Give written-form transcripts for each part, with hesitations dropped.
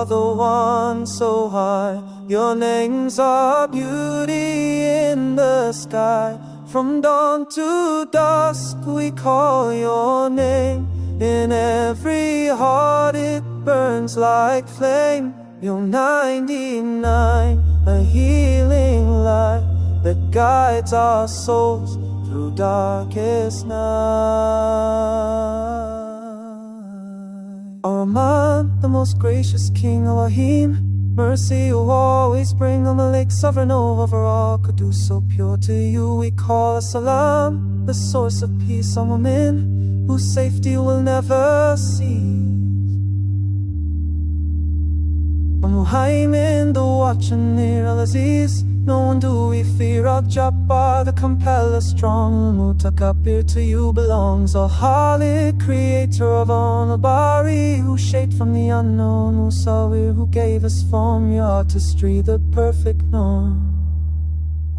are the one so high. Your names are beauty in the sky. From dawn to dusk we call your name. In every heart it burns like flame. You're 99, a healing light that guides our souls through darkest night. Ar-Rahman, the most gracious King, Elohim, mercy you always bring. Al-Malik, sovereign over all, Qudus, so pure to you we call as-Salam, the source of peace. Al-Mu'min, whose safety will never cease. Al-Muhaymin, the watcher near. Al-Aziz, no one do we fear. Al-Jabbar, the compeller strong. Al-Mutakabbir, to you belongs. Al-Khaliq, creator of all. Al-Bari, who shaped from the unknown. Musawwir, who gave us form. Your artistry, the perfect norm.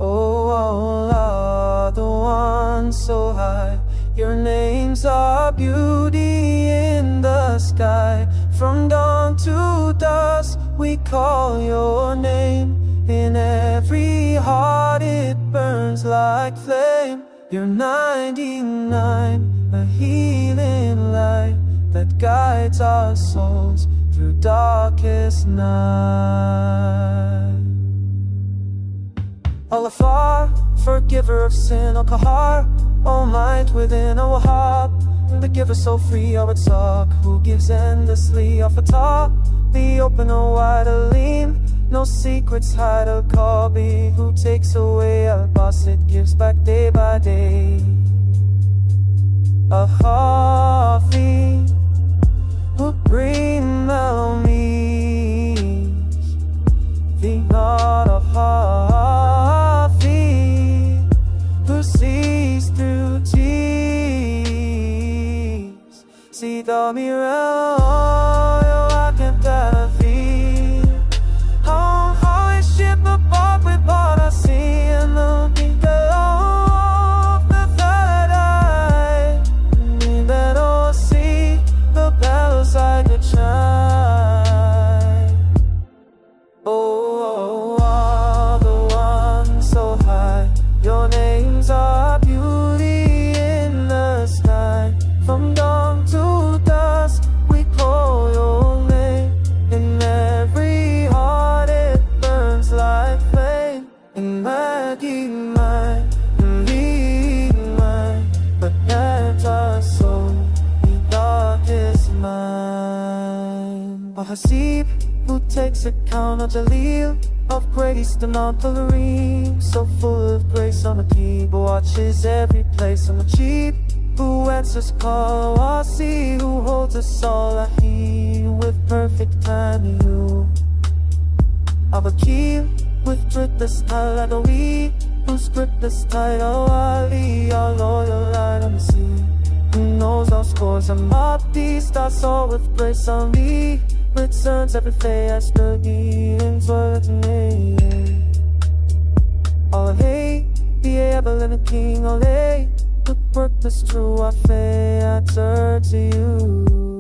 Oh Allah, the one so high. Your names are beauty in the sky. From dawn to dusk we call your name. In every heart it burns like flame. You're 99, a healing light that guides our souls through darkest night. Al-Ghafar, forgiver of sin. Al-Qahar, all might within. Al-Wahhab, the giver so free. Al-Razzaq, who gives endlessly. Al-Fatah, the opener wide. Al-Alim, no secrets hide. Al-Qabi, who takes away. Al-Basit, gives back day by day. Al-Khafi, who bring memories. The God of Hafi, who sees through tears. See the mirror, I can tell thee. How high ship above we bought a sea. And the beacon of the third eye. We better see the bells I could shine. Oh, the one so high. Your names are beauty in the sky. From dawn to dusk we call your name. In every heart it burns like flame. In Maggie mine, in lead mine, but guides our soul, the darkest mine. Al-Hasib, who takes account. Al-Jalil, of grace, the non-tolerant, so full of grace. On the keep, watches every place. On the cheap, who answers call. Wasi, who holds us all. Ahi, with perfect time. You, Al-Wakil, with truth the style. Adawi, whose grip the style. Ali, our loyal light on the sea, who knows our scores. Al-Mahdi, starts all with grace. On me, returns every day as the healing's words in me. All hey, the ever-living King. All hey, the purpose true, I faith, I turn to you.